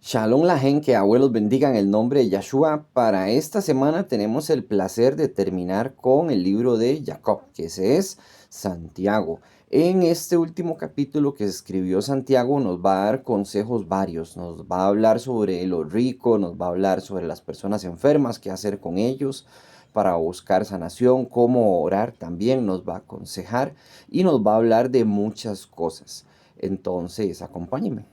Shalom la gente, que abuelos bendigan el nombre de Yahshua. Para esta semana tenemos el placer de terminar con el libro de Jacob, que ese es Santiago. En este último capítulo que escribió Santiago nos va a dar consejos varios. Nos va a hablar sobre los ricos, nos va a hablar sobre las personas enfermas, qué hacer con ellos para buscar sanación, cómo orar también nos va a aconsejar y nos va a hablar de muchas cosas. Entonces, acompáñenme.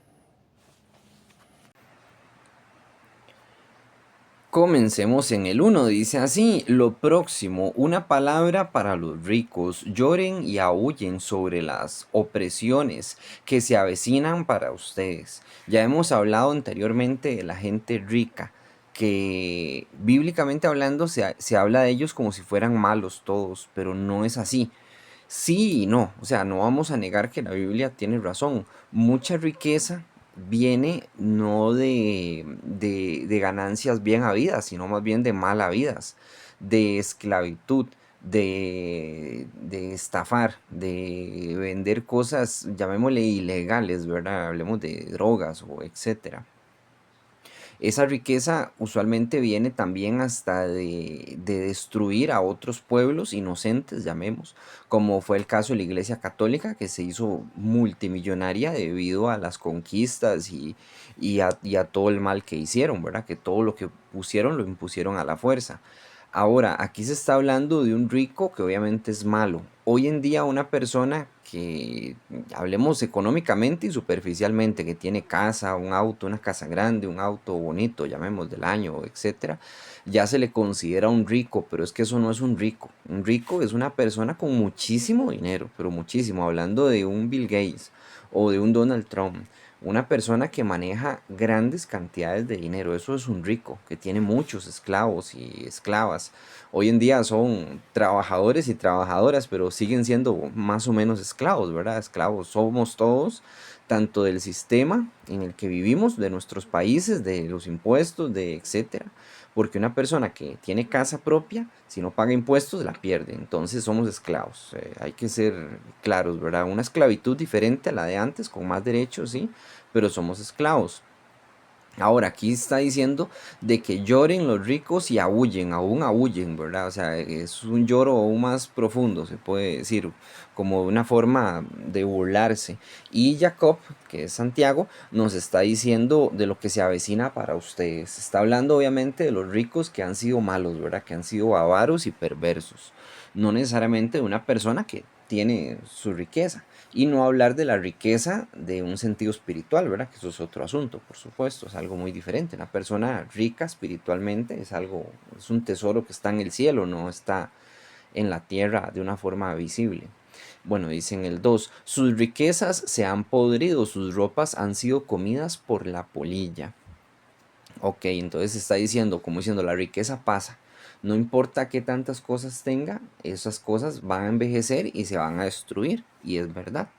Comencemos en el uno. Dice así: lo próximo, una palabra para los ricos, lloren y aúllen sobre las opresiones que se avecinan para ustedes. Ya hemos hablado anteriormente de la gente rica, que bíblicamente hablando se habla de ellos como si fueran malos todos, pero no es así. Sí y no, o sea, no vamos a negar que la Biblia tiene razón. Mucha riqueza viene no de ganancias bien habidas, sino más bien de mal habidas, de esclavitud, de estafar, de vender cosas, llamémosle ilegales, ¿verdad? Hablemos de drogas o etcétera. Esa riqueza usualmente viene también hasta de destruir a otros pueblos inocentes, llamemos, como fue el caso de la Iglesia Católica, que se hizo multimillonaria debido a las conquistas y a todo el mal que hicieron, ¿verdad? Que todo lo que pusieron lo impusieron a la fuerza. Ahora, aquí se está hablando de un rico que obviamente es malo. Hoy en día una persona que, hablemos económicamente y superficialmente, que tiene casa, un auto, una casa grande, un auto bonito, llamemos del año, etcétera, ya se le considera un rico, pero es que eso no es un rico. Un rico es una persona con muchísimo dinero, pero muchísimo, hablando de un Bill Gates o de un Donald Trump. Una persona que maneja grandes cantidades de dinero, eso es un rico, que tiene muchos esclavos y esclavas. Hoy en día son trabajadores y trabajadoras, pero siguen siendo más o menos esclavos, ¿verdad? Esclavos somos todos, tanto del sistema en el que vivimos, de nuestros países, de los impuestos, de etcétera. Porque una persona que tiene casa propia, si no paga impuestos, la pierde. Entonces somos esclavos. Hay que ser claros, ¿verdad? Una esclavitud diferente a la de antes, con más derechos, sí, pero somos esclavos. Ahora, aquí está diciendo de que lloren los ricos y aún aúllen, ¿verdad? O sea, es un lloro aún más profundo, se puede decir, como una forma de burlarse. Y Jacob, que es Santiago, nos está diciendo de lo que se avecina para ustedes. Está hablando obviamente de los ricos que han sido malos, ¿verdad? Que han sido avaros y perversos. No necesariamente de una persona que tiene su riqueza. Y no hablar de la riqueza de un sentido espiritual, ¿verdad? Que eso es otro asunto, por supuesto, es algo muy diferente. Una persona rica espiritualmente es algo, es un tesoro que está en el cielo, no está en la tierra de una forma visible. Bueno, dice en el 2: sus riquezas se han podrido, sus ropas han sido comidas por la polilla. Ok, entonces está diciendo, como diciendo, la riqueza pasa. No importa qué tantas cosas tenga, esas cosas van a envejecer y se van a destruir. Y es verdad.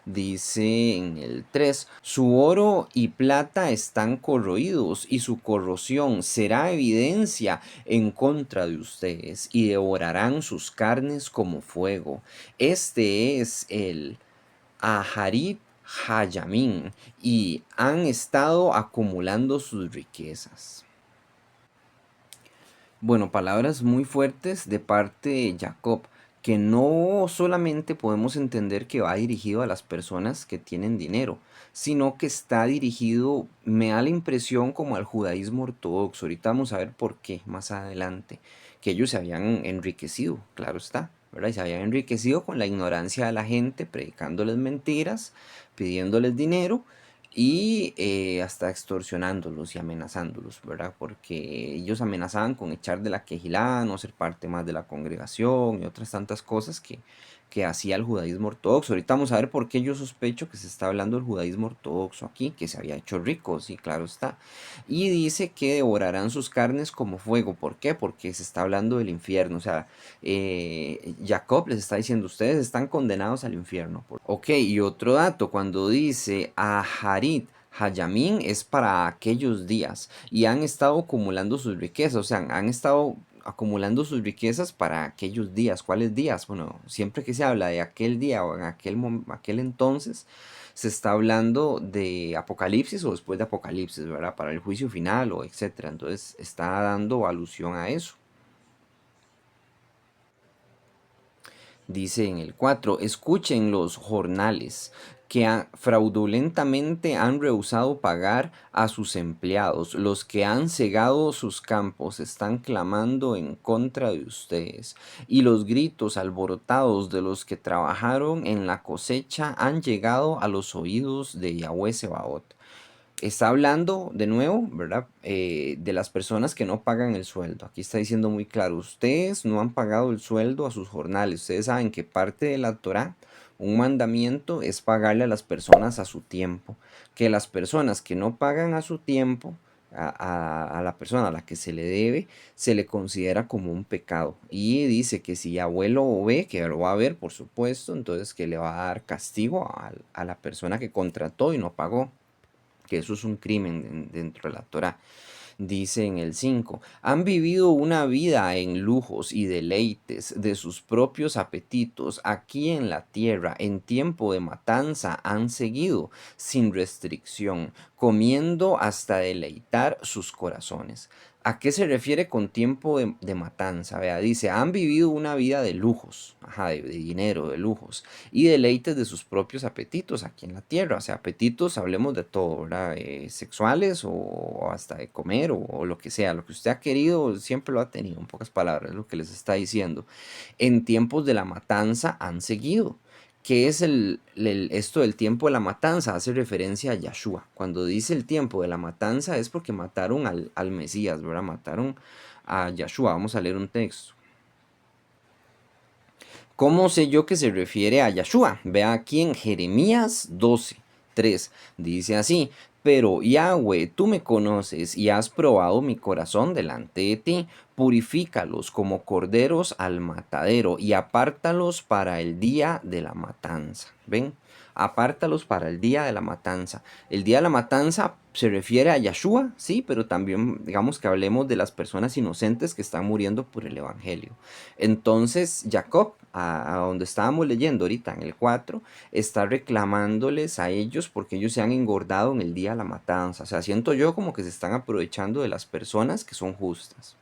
Dice en el 3: su oro y plata están corroídos y su corrosión será evidencia en contra de ustedes y devorarán sus carnes como fuego. Este es el Aharit Hayamín y han estado acumulando sus riquezas. Bueno, palabras muy fuertes de parte de Jacob, que no solamente podemos entender que va dirigido a las personas que tienen dinero, sino que está dirigido, me da la impresión, como al judaísmo ortodoxo. Ahorita vamos a ver por qué más adelante, que ellos se habían enriquecido, claro está, ¿verdad? Y se habían enriquecido con la ignorancia de la gente, predicándoles mentiras, pidiéndoles dinero y hasta extorsionándolos y amenazándolos, ¿verdad? Porque ellos amenazaban con echar de la quejilá, no ser parte más de la congregación y otras tantas cosas que hacía el judaísmo ortodoxo. Ahorita vamos a ver por qué yo sospecho que se está hablando del judaísmo ortodoxo aquí, que se había hecho rico, sí, claro está. Y dice que devorarán sus carnes como fuego. ¿Por qué? Porque se está hablando del infierno. O sea, Jacob les está diciendo, ustedes están condenados al infierno. Ok, y otro dato, cuando dice Aharit Hayamín es para aquellos días y han estado acumulando sus riquezas, o sea, han estado acumulando sus riquezas para aquellos días. ¿Cuáles días? Bueno, siempre que se habla de aquel día o en aquel entonces, se está hablando de Apocalipsis o después de Apocalipsis, ¿verdad? Para el juicio final o etcétera. Entonces está dando alusión a eso. Dice en el 4: escuchen los jornales que fraudulentamente han rehusado pagar a sus empleados. Los que han cegado sus campos están clamando en contra de ustedes. Y los gritos alborotados de los que trabajaron en la cosecha han llegado a los oídos de Yahweh Sebaot. Está hablando de nuevo, ¿verdad? De las personas que no pagan el sueldo. Aquí está diciendo muy claro, ustedes no han pagado el sueldo a sus jornales. Ustedes saben que parte de la Torá, un mandamiento es pagarle a las personas a su tiempo. Que las personas que no pagan a su tiempo, a la persona a la que se le debe, se le considera como un pecado. Y dice que si abuelo ve, que lo va a ver, por supuesto, entonces que le va a dar castigo a la persona que contrató y no pagó, que eso es un crimen dentro de la Torá. Dice en el 5: han vivido una vida en lujos y deleites de sus propios apetitos aquí en la tierra, en tiempo de matanza han seguido sin restricción, comiendo hasta deleitar sus corazones. ¿A qué se refiere con tiempo de matanza? Vea, dice, han vivido una vida de lujos, ajá, de dinero, de lujos, y deleites de sus propios apetitos aquí en la tierra. O sea, apetitos, hablemos de todo, ¿verdad? Sexuales o hasta de comer o lo que sea. Lo que usted ha querido siempre lo ha tenido, en pocas palabras, es lo que les está diciendo. En tiempos de la matanza han seguido. ¿Qué es esto del tiempo de la matanza? Hace referencia a Yahshua. Cuando dice el tiempo de la matanza es porque mataron al Mesías, ¿verdad? Mataron a Yahshua. Vamos a leer un texto. ¿Cómo sé yo que se refiere a Yahshua? Vea aquí en Jeremías 12:3. Dice así: pero Yahweh, tú me conoces y has probado mi corazón delante de ti. Purifícalos como corderos al matadero y apártalos para el día de la matanza. ¿Ven? Apártalos para el día de la matanza. El día de la matanza se refiere a Yahshua, sí, pero también digamos que hablemos de las personas inocentes que están muriendo por el Evangelio. Entonces Jacob, a donde estábamos leyendo ahorita en el 4, está reclamándoles a ellos porque ellos se han engordado en el día de la matanza. O sea, siento yo como que se están aprovechando de las personas que son justas.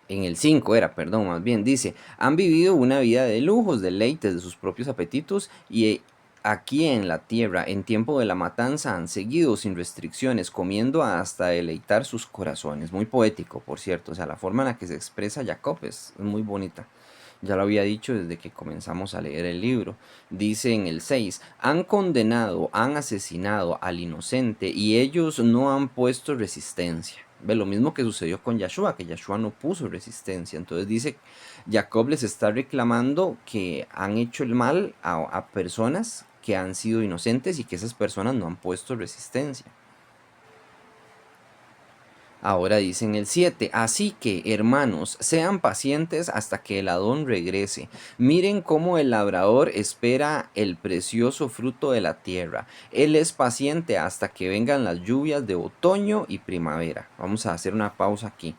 En el 5 era, perdón, más bien, dice, han vivido una vida de lujos, deleites de sus propios apetitos y aquí en la tierra, en tiempo de la matanza, han seguido sin restricciones, comiendo hasta deleitar sus corazones. Muy poético, por cierto, o sea, la forma en la que se expresa Jacob es muy bonita. Ya lo había dicho desde que comenzamos a leer el libro. Dice en el 6, han condenado, han asesinado al inocente y ellos no han puesto resistencia. Ve lo mismo que sucedió con Yahshua, que Yahshua no puso resistencia. Entonces dice, Jacob les está reclamando que han hecho el mal a personas que han sido inocentes y que esas personas no han puesto resistencia. Ahora dice en el 7, así que, hermanos, sean pacientes hasta que el Adón regrese. Miren cómo el labrador espera el precioso fruto de la tierra. Él es paciente hasta que vengan las lluvias de otoño y primavera. Vamos a hacer una pausa aquí.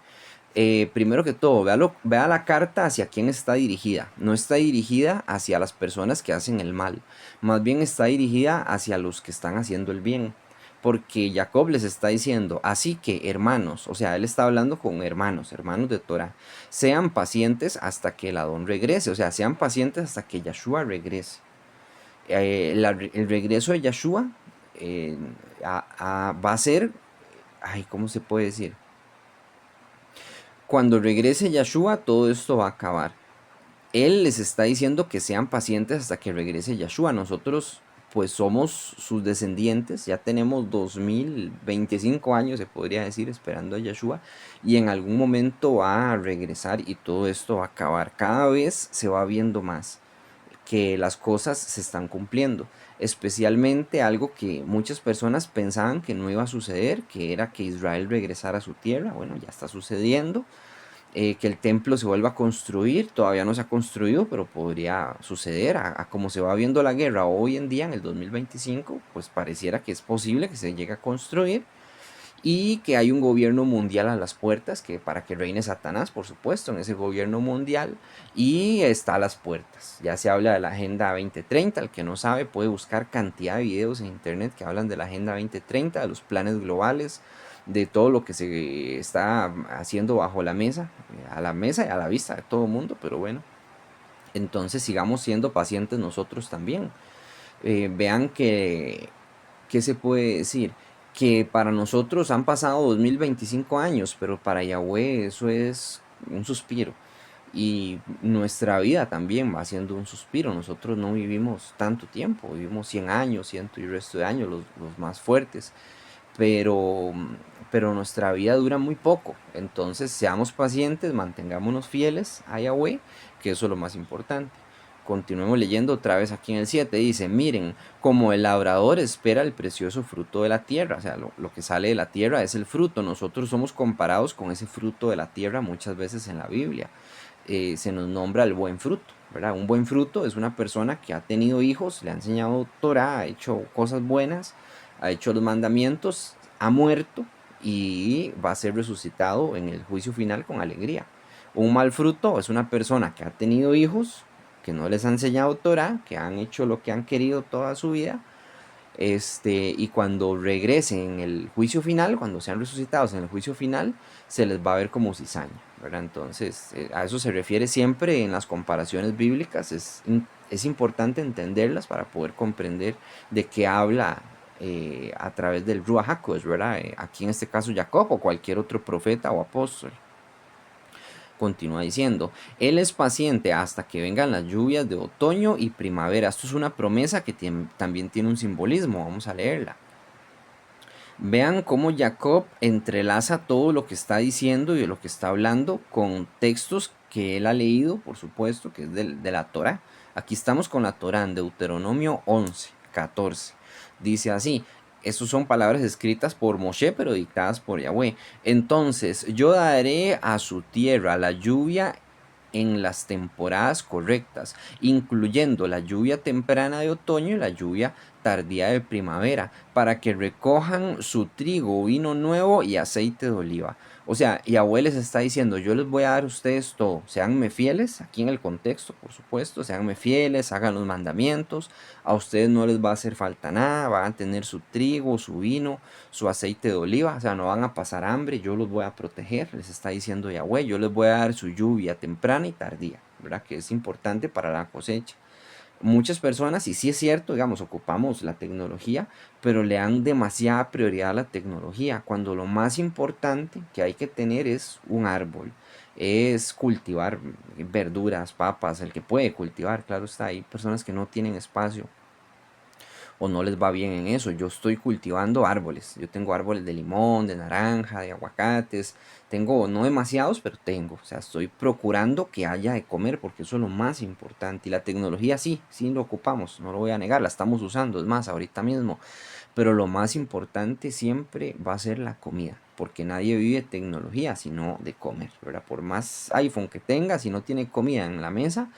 Primero que todo, vea la carta hacia quién está dirigida. No está dirigida hacia las personas que hacen el mal. Más bien está dirigida hacia los que están haciendo el bien. Porque Jacob les está diciendo, así que hermanos, o sea, él está hablando con hermanos, hermanos de Torah, sean pacientes hasta que el Adón regrese, o sea, sean pacientes hasta que Yahshua regrese. El regreso de Yahshua eh, va a ser, ay, ¿cómo se puede decir? Cuando regrese Yahshua, todo esto va a acabar. Él les está diciendo que sean pacientes hasta que regrese Yahshua. Nosotros pues somos sus descendientes, ya tenemos 2025 años, se podría decir, esperando a Yahshua, y en algún momento va a regresar y todo esto va a acabar. Cada vez se va viendo más que las cosas se están cumpliendo, especialmente algo que muchas personas pensaban que no iba a suceder, que era que Israel regresara a su tierra. Bueno, ya está sucediendo. Que el templo se vuelva a construir, todavía no se ha construido, pero podría suceder a como se va viendo la guerra hoy en día en el 2025, pues pareciera que es posible que se llegue a construir y que hay un gobierno mundial a las puertas, que para que reine Satanás, por supuesto, en ese gobierno mundial, y está a las puertas. Ya se habla de la Agenda 2030, el que no sabe puede buscar cantidad de videos en internet que hablan de la Agenda 2030, de los planes globales, de todo lo que se está haciendo bajo la mesa, a la mesa y a la vista de todo el mundo, pero bueno, entonces sigamos siendo pacientes nosotros también. Vean que, ¿qué se puede decir? Que para nosotros han pasado 2025 años, pero para Yahweh eso es un suspiro. Y nuestra vida también va siendo un suspiro. Nosotros no vivimos tanto tiempo, vivimos 100 años, ciento y resto de años, los más fuertes. Pero, pero nuestra vida dura muy poco. Entonces seamos pacientes, mantengámonos fieles a Yahweh, que eso es lo más importante. Continuemos leyendo otra vez aquí en el 7. Dice, miren, como el labrador espera el precioso fruto de la tierra, o sea, lo que sale de la tierra es el fruto. Nosotros somos comparados con ese fruto de la tierra muchas veces en la Biblia. Se nos nombra el buen fruto, ¿verdad? Un buen fruto es una persona que ha tenido hijos, le ha enseñado Torah, ha hecho cosas buenas, ha hecho los mandamientos, ha muerto y va a ser resucitado en el juicio final con alegría. Un mal fruto es una persona que ha tenido hijos, que no les ha enseñado Torah, que han hecho lo que han querido toda su vida, y cuando regresen en el juicio final, cuando sean resucitados en el juicio final, se les va a ver como cizaña, ¿verdad? Entonces, a eso se refiere siempre en las comparaciones bíblicas. Es importante entenderlas para poder comprender de qué habla a través del Ruach HaKodesh, ¿verdad? Aquí en este caso Jacob o cualquier otro profeta o apóstol. Continúa diciendo, Él es paciente hasta que vengan las lluvias de otoño y primavera. Esto es una promesa que también tiene un simbolismo. Vamos a leerla. Vean cómo Jacob entrelaza todo lo que está diciendo y de lo que está hablando con textos que él ha leído, por supuesto, que es de la Torá. Aquí estamos con la Torá en Deuteronomio 11, 14. Dice así, estas son palabras escritas por Moshe, pero dictadas por Yahweh. Entonces, yo daré a su tierra la lluvia en las temporadas correctas, incluyendo la lluvia temprana de otoño y la lluvia tardía de primavera, para que recojan su trigo, vino nuevo y aceite de oliva. O sea, Yahweh les está diciendo, yo les voy a dar a ustedes todo, seanme fieles, aquí en el contexto, por supuesto, seanme fieles, hagan los mandamientos, a ustedes no les va a hacer falta nada, van a tener su trigo, su vino, su aceite de oliva, o sea, no van a pasar hambre, yo los voy a proteger, les está diciendo Yahweh, yo les voy a dar su lluvia temprana y tardía, ¿verdad? Que es importante para la cosecha. Muchas personas, y sí es cierto, digamos, ocupamos la tecnología, pero le dan demasiada prioridad a la tecnología, cuando lo más importante que hay que tener es un árbol, es cultivar verduras, papas, el que puede cultivar, claro está, hay personas que no tienen espacio o no les va bien en eso. Yo estoy cultivando árboles. Yo tengo árboles de limón, de naranja, de aguacates. Tengo, no demasiados, pero tengo. O sea, estoy procurando que haya de comer porque eso es lo más importante. Y la tecnología sí, sí lo ocupamos, no lo voy a negar, la estamos usando. Es más, ahorita mismo. Pero lo más importante siempre va a ser la comida. Porque nadie vive de tecnología sino de comer, ¿verdad? Por más iPhone que tenga, si no tiene comida en la mesa,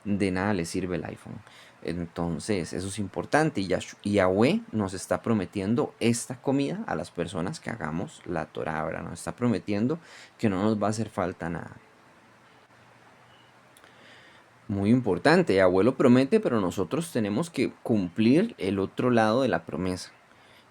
de nada le sirve el iPhone. Entonces, eso es importante. Y Yahweh nos está prometiendo esta comida a las personas que hagamos la Torah, ¿verdad? Nos está prometiendo que no nos va a hacer falta nada. Muy importante, Yahweh lo promete, pero nosotros tenemos que cumplir el otro lado de la promesa.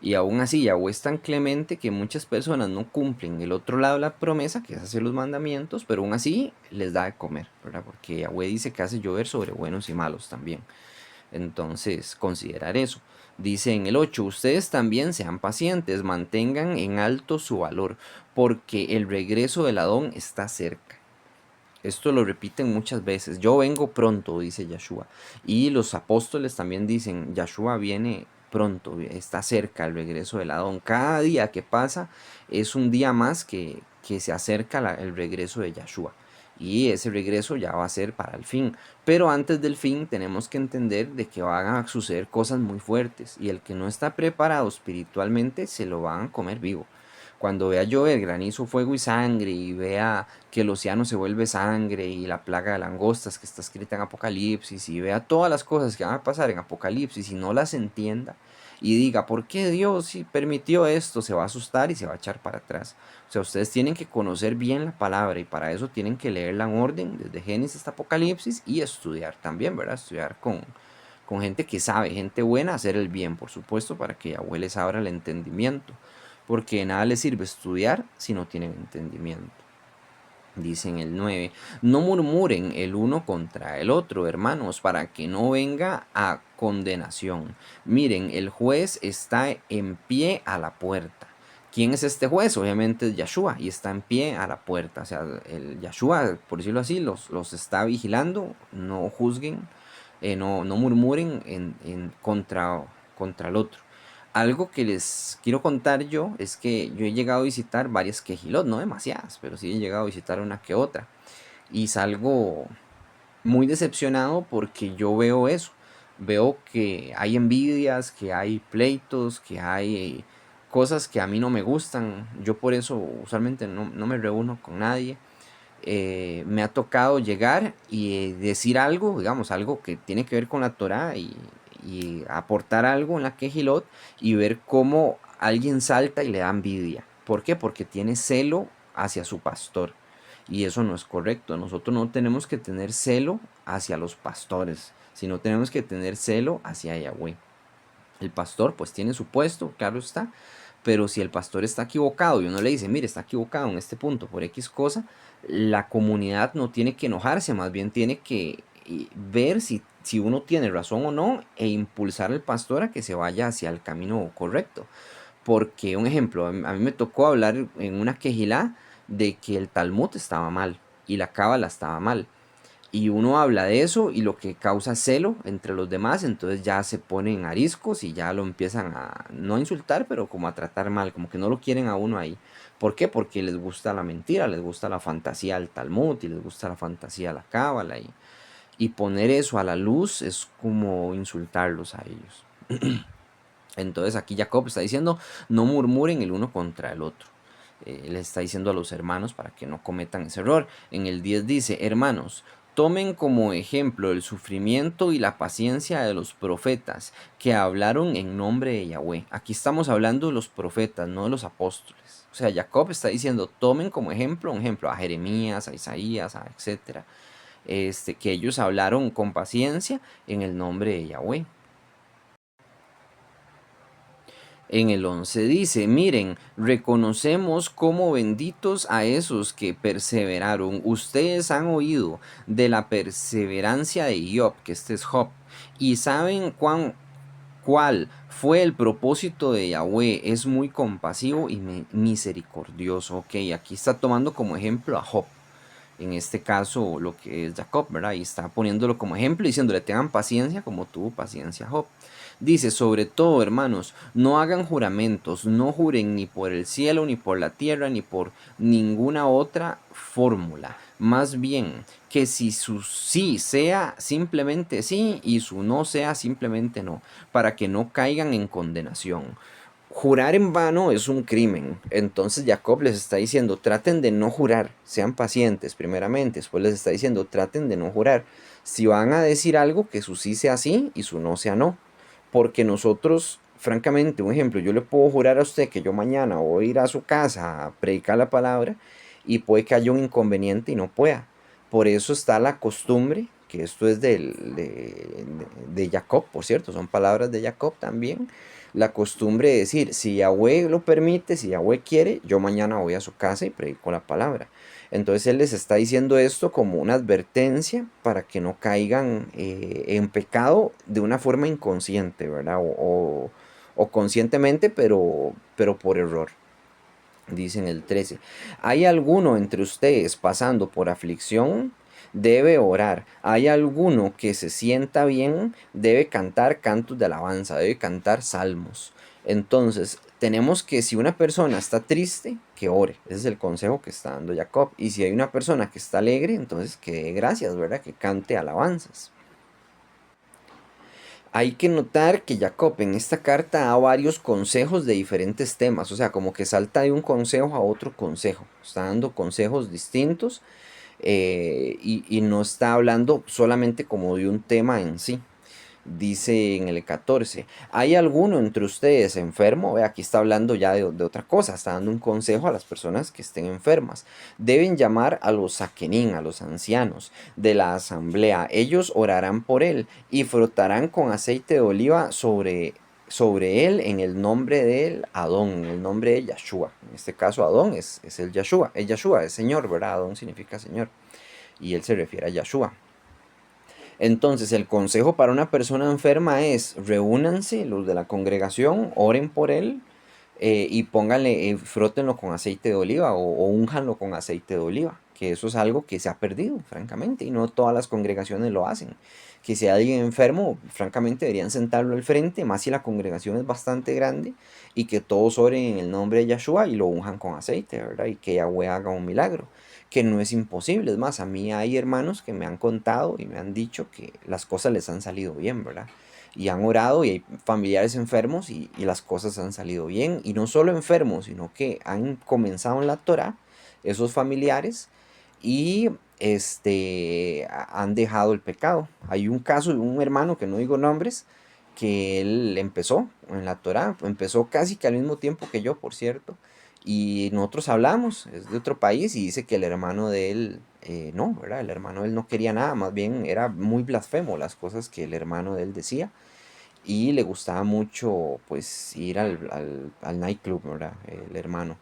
Y aún así, Yahweh es tan clemente que muchas personas no cumplen el otro lado de la promesa, que es hacer los mandamientos, pero aún así les da de comer, ¿verdad? Porque Yahweh dice que hace llover sobre buenos y malos también. Entonces, considerar eso. Dice en el 8, ustedes también sean pacientes, mantengan en alto su valor, porque el regreso del Adón está cerca. Esto lo repiten muchas veces. Yo vengo pronto, dice Yahshua. Y los apóstoles también dicen, Yahshua viene pronto, está cerca el regreso del Adón. Cada día que pasa es un día más que se acerca el regreso de Yahshua. Y ese regreso ya va a ser para el fin. Pero antes del fin tenemos que entender de que van a suceder cosas muy fuertes. Y el que no está preparado espiritualmente se lo van a comer vivo. Cuando vea llover granizo, fuego y sangre, y vea que el océano se vuelve sangre, y la plaga de langostas que está escrita en Apocalipsis, y vea todas las cosas que van a pasar en Apocalipsis y no las entienda, y diga, ¿por qué Dios sí permitió esto? Se va a asustar y se va a echar para atrás. O sea, ustedes tienen que conocer bien la palabra y para eso tienen que leerla en orden, desde Génesis hasta Apocalipsis y estudiar también, ¿verdad? Estudiar con gente que sabe, gente buena, hacer el bien, por supuesto, para que Yahweh les abra el entendimiento. Porque de nada les sirve estudiar si no tienen entendimiento. Dice en el 9, no murmuren el uno contra el otro, hermanos, para que no venga a condenación. Miren, el juez está en pie a la puerta. ¿Quién es este juez? Obviamente es Yahshua y está en pie a la puerta. O sea, el Yahshua, por decirlo así, los está vigilando. No juzguen, no murmuren contra el otro. Algo que les quiero contar yo es que yo he llegado a visitar varias quejilot, no demasiadas, pero sí he llegado a visitar una que otra. Y salgo muy decepcionado porque yo veo eso. Veo que hay envidias, que hay pleitos, que hay cosas que a mí no me gustan. Yo por eso usualmente no me reúno con nadie. Me ha tocado llegar y decir algo, digamos, algo que tiene que ver con la Torah y aportar algo en la Kehilot y ver cómo alguien salta y le da envidia. ¿Por qué? Porque tiene celo hacia su pastor. Y eso no es correcto. Nosotros no tenemos que tener celo hacia los pastores, sino tenemos que tener celo hacia Yahweh. El pastor pues tiene su puesto, claro está, pero si el pastor está equivocado y uno le dice, mire, está equivocado en este punto por X cosa, la comunidad no tiene que enojarse, más bien tiene que ver si uno tiene razón o no e impulsar al pastor a que se vaya hacia el camino correcto. Porque, un ejemplo, a mí me tocó hablar en una quejilá de que el Talmud estaba mal y la Cábala estaba mal. Y uno habla de eso y lo que causa celo entre los demás, entonces ya se ponen ariscos y ya lo empiezan a, no a insultar, pero como a tratar mal, como que no lo quieren a uno ahí. ¿Por qué? Porque les gusta la mentira, les gusta la fantasía del Talmud y les gusta la fantasía de la Cábala. Y poner eso a la luz es como insultarlos a ellos. Entonces aquí Jacob está diciendo, no murmuren el uno contra el otro. Le está diciendo a los hermanos para que no cometan ese error. En el 10 dice, hermanos, tomen como ejemplo el sufrimiento y la paciencia de los profetas que hablaron en nombre de Yahweh. Aquí estamos hablando de los profetas, no de los apóstoles. O sea, Jacob está diciendo, tomen como ejemplo, un ejemplo a Jeremías, a Isaías, a etcétera, que ellos hablaron con paciencia en el nombre de Yahweh. En el 11 dice, miren, reconocemos como benditos a esos que perseveraron. Ustedes han oído de la perseverancia de Job, que este es Job, y saben cuál fue el propósito de Yahweh. Es muy compasivo y misericordioso. Ok, aquí está tomando como ejemplo a Job. En este caso, lo que es Jacob, ¿verdad? Y está poniéndolo como ejemplo, diciéndole, tengan paciencia como tuvo paciencia Job. Dice, sobre todo, hermanos, no hagan juramentos, no juren ni por el cielo, ni por la tierra, ni por ninguna otra fórmula. Más bien, que si su sí sea simplemente sí y su no sea simplemente no, para que no caigan en condenación. Jurar en vano es un crimen. Entonces Jacob les está diciendo, traten de no jurar, sean pacientes primeramente. Después les está diciendo, traten de no jurar. Si van a decir algo, que su sí sea sí y su no sea no. Porque nosotros, francamente, un ejemplo, yo le puedo jurar a usted que yo mañana voy a ir a su casa a predicar la palabra y puede que haya un inconveniente y no pueda. Por eso está la costumbre, que esto es de Jacob, por cierto, son palabras de Jacob también, la costumbre de decir, si Yahweh lo permite, si Yahweh quiere, yo mañana voy a su casa y predico la palabra. Entonces él les está diciendo esto como una advertencia para que no caigan en pecado de una forma inconsciente, ¿verdad? O conscientemente, pero por error. Dice en el 13, ¿hay alguno entre ustedes pasando por aflicción? Debe orar. ¿Hay alguno que se sienta bien? Debe cantar cantos de alabanza, debe cantar salmos. Entonces, tenemos que si una persona está triste, que ore. Ese es el consejo que está dando Jacob. Y si hay una persona que está alegre, entonces que dé gracias, ¿verdad? Que cante alabanzas. Hay que notar que Jacob en esta carta da varios consejos de diferentes temas, o sea, como que salta de un consejo a otro consejo, está dando consejos distintos y no está hablando solamente como de un tema en sí. Dice en el 14, ¿hay alguno entre ustedes enfermo? Ve, aquí está hablando ya de otra cosa, está dando un consejo a las personas que estén enfermas. Deben llamar a los saquenín, a los ancianos de la asamblea. Ellos orarán por él y frotarán con aceite de oliva sobre él en el nombre del Adón, en el nombre de Yahshua. En este caso Adón es el Yahshua. El Yahshua es Señor, ¿verdad? Adón significa Señor. Y él se refiere a Yahshua. Entonces, el consejo para una persona enferma es: reúnanse los de la congregación, oren por él, y pónganle, frótenlo con aceite de oliva o únjanlo con aceite de oliva, que eso es algo que se ha perdido, francamente, y no todas las congregaciones lo hacen. Que si hay alguien enfermo, francamente deberían sentarlo al frente, más si la congregación es bastante grande, y que todos oren en el nombre de Yahshua y lo unjan con aceite, ¿verdad? Y que Yahweh haga un milagro, que no es imposible. Es más, a mí hay hermanos que me han contado y me han dicho que las cosas les han salido bien, ¿verdad? Y han orado y hay familiares enfermos y las cosas han salido bien. Y no solo enfermos, sino que han comenzado en la Torah esos familiares y han dejado el pecado. Hay un caso de un hermano, que no digo nombres, que él empezó en la Torah, empezó casi que al mismo tiempo que yo, por cierto, y nosotros hablamos, es de otro país, y dice que el hermano de él, no, ¿verdad? El hermano de él no quería nada, más bien era muy blasfemo las cosas que el hermano de él decía, y le gustaba mucho, pues, ir al nightclub, ¿verdad? El hermano.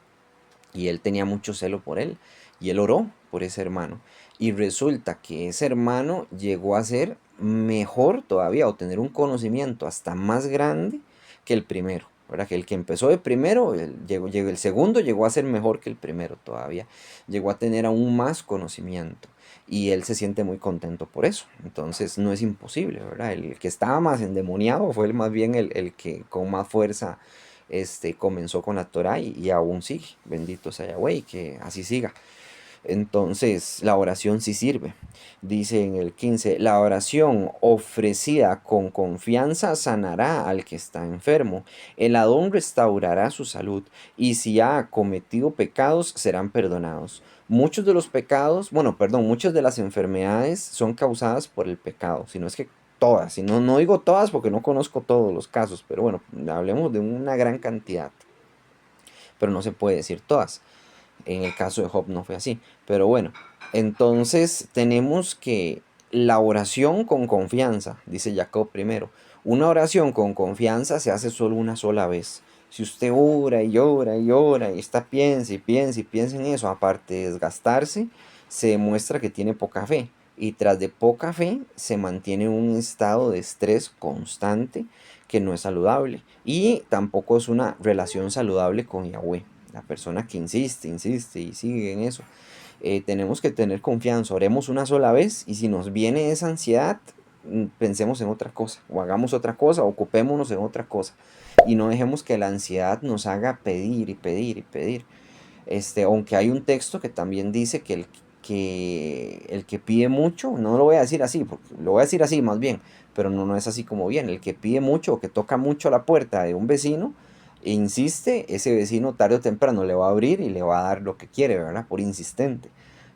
Y él tenía mucho celo por él. Y él oró por ese hermano. Y resulta que ese hermano llegó a ser mejor todavía, o tener un conocimiento hasta más grande que el primero. ¿Verdad? Que el que empezó de primero, el segundo llegó a ser mejor que el primero todavía. Llegó a tener aún más conocimiento. Y él se siente muy contento por eso. Entonces no es imposible, ¿verdad? El que estaba más endemoniado fue más bien el que con más fuerza comenzó con la Torah y aún sigue. Bendito sea Yahweh, y que así siga. Entonces, la oración sí sirve. Dice en el 15, la oración ofrecida con confianza sanará al que está enfermo. El Adón restaurará su salud, y si ha cometido pecados, serán perdonados. Muchos de los pecados, bueno, perdón, muchas de las enfermedades son causadas por el pecado, si no es que todas, si no, no digo todas porque no conozco todos los casos, pero bueno, hablemos de una gran cantidad, pero no se puede decir todas. En el caso de Job no fue así. Pero bueno, entonces tenemos que la oración con confianza, dice Jacob primero. Una oración con confianza se hace solo una sola vez. Si usted ora y ora y ora y está piensa y piensa y piensa en eso, aparte de desgastarse, se demuestra que tiene poca fe. Y tras de poca fe se mantiene un estado de estrés constante que no es saludable. Y tampoco es una relación saludable con Yahweh. La persona que insiste, insiste y sigue en eso. Tenemos que tener confianza, oremos una sola vez, y si nos viene esa ansiedad, pensemos en otra cosa, o hagamos otra cosa, ocupémonos en otra cosa, y no dejemos que la ansiedad nos haga pedir y pedir y pedir. Aunque hay un texto que también dice que el que pide mucho, no lo voy a decir así, porque lo voy a decir así más bien, pero no, no es así como bien. El que pide mucho o que toca mucho la puerta de un vecino e insiste, ese vecino tarde o temprano le va a abrir y le va a dar lo que quiere, ¿verdad? Por insistente.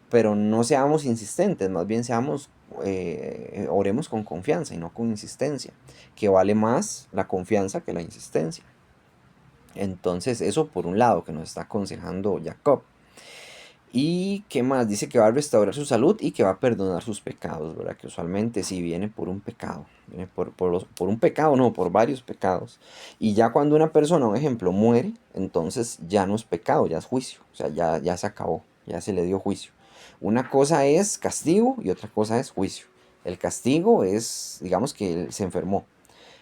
Pero no seamos insistentes, más bien oremos con confianza y no con insistencia, que vale más la confianza que la insistencia. Entonces, eso por un lado que nos está aconsejando Jacob. ¿Y qué más? Dice que va a restaurar su salud y que va a perdonar sus pecados, ¿verdad? Que usualmente sí viene por un pecado, viene por un pecado, no, por varios pecados. Y ya cuando una persona, un ejemplo, muere, entonces ya no es pecado, ya es juicio, o sea, ya se acabó, ya se le dio juicio. Una cosa es castigo y otra cosa es juicio. El castigo es, digamos, que él se enfermó.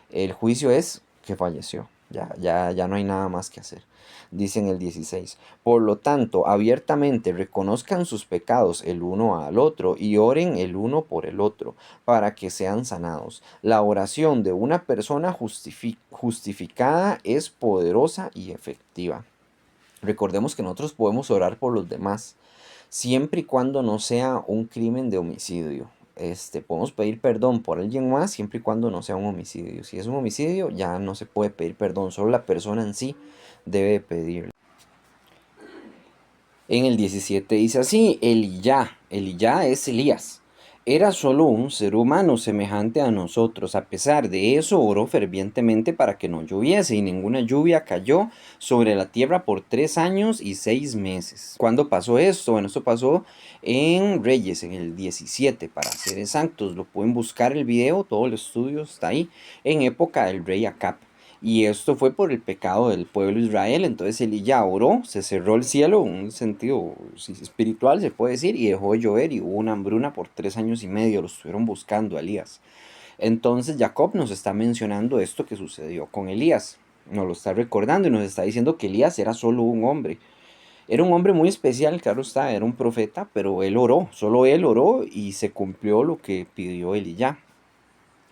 El juicio es que falleció. Ya no hay nada más que hacer. Dice en el 16. Por lo tanto, abiertamente reconozcan sus pecados el uno al otro y oren el uno por el otro para que sean sanados. La oración de una persona justificada es poderosa y efectiva. Recordemos que nosotros podemos orar por los demás, siempre y cuando no sea un crimen de homicidio. Podemos pedir perdón por alguien más siempre y cuando no sea un homicidio. Si es un homicidio, ya no se puede pedir perdón, solo la persona en sí debe pedirlo. En el 17 dice así: Eliyá es Elías. Era solo un ser humano semejante a nosotros. A pesar de eso, oró fervientemente para que no lloviese y ninguna lluvia cayó sobre la tierra por 3 años y 6 meses. ¿Cuándo pasó esto? Bueno, esto pasó en Reyes, en el 17, para ser exactos. Lo pueden buscar el video, todo el estudio está ahí, en época del rey Acab. Y esto fue por el pecado del pueblo de Israel. Entonces Elías oró, se cerró el cielo, en un sentido espiritual se puede decir, y dejó de llover y hubo una hambruna por 3 años y medio. Lo estuvieron buscando a Elías. Entonces Jacob nos está mencionando esto que sucedió con Elías. Nos lo está recordando y nos está diciendo que Elías era solo un hombre. Era un hombre muy especial, claro está, era un profeta, pero él oró, solo él oró y se cumplió lo que pidió Elías.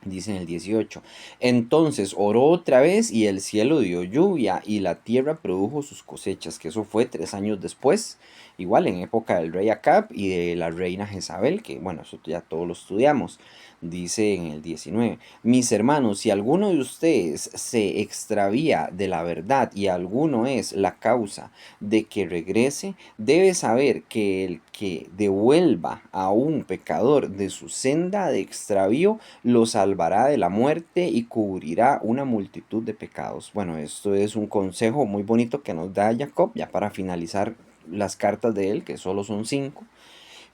Dice en el 18. Entonces oró otra vez y el cielo dio lluvia y la tierra produjo sus cosechas, que eso fue 3 años después, igual en época del rey Acab y de la reina Jezabel, que bueno, eso ya todos lo estudiamos. Dice en el 19, mis hermanos, si alguno de ustedes se extravía de la verdad y alguno es la causa de que regrese, debe saber que el que devuelva a un pecador de su senda de extravío lo salvará de la muerte y cubrirá una multitud de pecados. Bueno, esto es un consejo muy bonito que nos da Jacob, ya para finalizar las cartas de él, que solo son 5.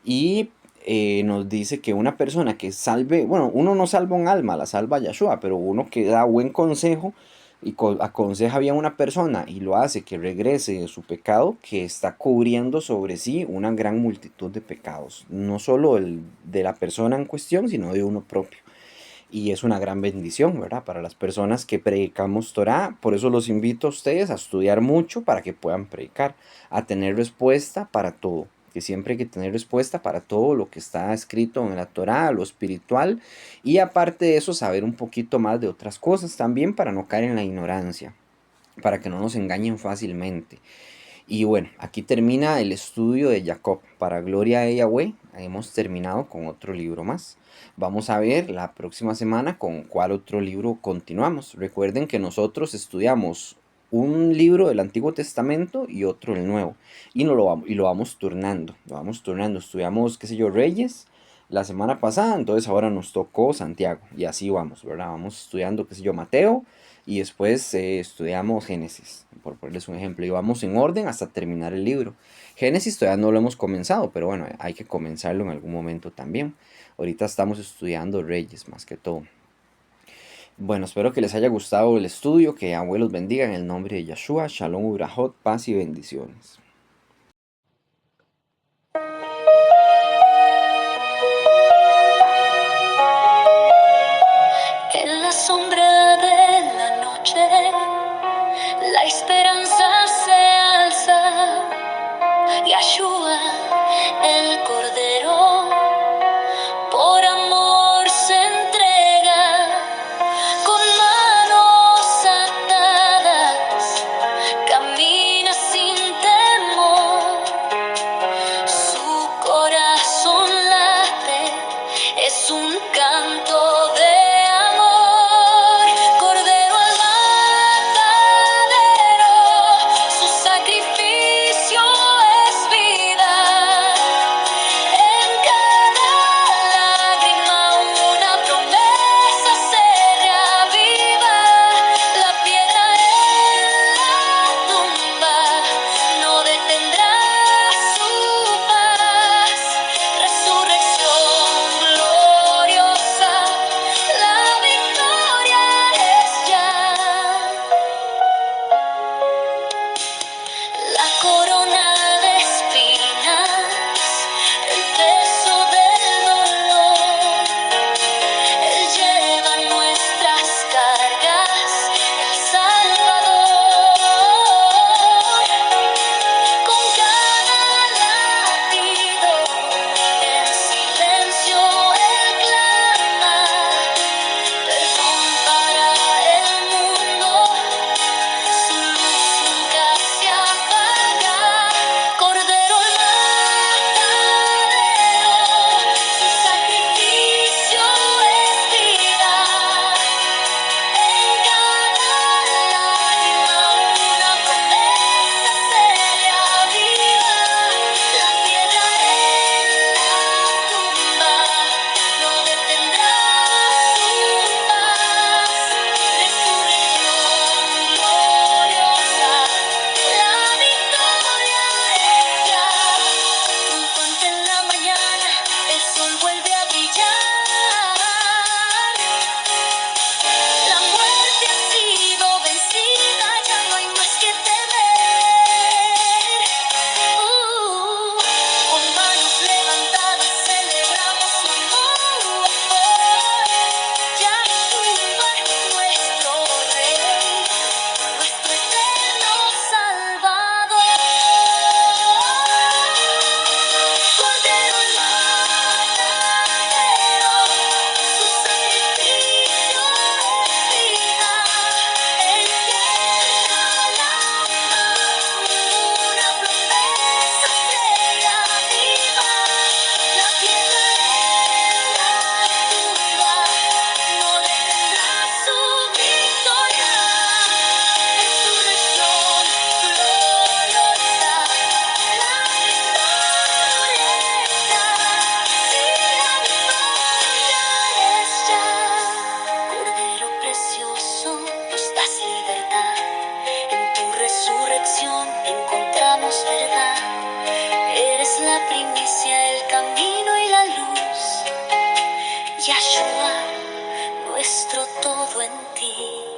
Y nos dice que una persona que salve, bueno, uno no salva un alma, la salva Yahshua, pero uno que da buen consejo y aconseja bien a una persona y lo hace que regrese de su pecado, que está cubriendo sobre sí una gran multitud de pecados, no solo el de la persona en cuestión, sino de uno propio. Y es una gran bendición, ¿verdad? Para las personas que predicamos Torah. Por eso los invito a ustedes a estudiar mucho para que puedan predicar, a tener respuesta para todo. Que siempre hay que tener respuesta para todo lo que está escrito en la Torah, lo espiritual. Y aparte de eso, saber un poquito más de otras cosas también para no caer en la ignorancia, para que no nos engañen fácilmente. Y bueno, aquí termina el estudio de Jacob. Para gloria de Yahweh, hemos terminado con otro libro más. Vamos a ver la próxima semana con cuál otro libro continuamos. Recuerden que nosotros estudiamos un libro del Antiguo Testamento y otro el Nuevo. Y lo vamos turnando. Lo vamos turnando. Estudiamos, qué sé yo, Reyes la semana pasada, entonces ahora nos tocó Santiago. Y así vamos, ¿verdad? Vamos estudiando, qué sé yo, Mateo y después estudiamos Génesis, por ponerles un ejemplo, y vamos en orden hasta terminar el libro. Génesis todavía no lo hemos comenzado, pero bueno, hay que comenzarlo en algún momento también. Ahorita estamos estudiando Reyes más que todo. Bueno, espero que les haya gustado el estudio, que abuelos bendiga en el nombre de Yeshua, Shalom, Urahot, paz y bendiciones. En la sombra de la noche, la esperanza se alza. Yeshua, el Cordero, por amor se entrega, con manos atadas, camina sin temor. Su corazón late, es un canto de amor. Cordero al matadero, oración encontramos verdad. Eres la primicia, el camino y la luz. Yahshua, nuestro todo en ti.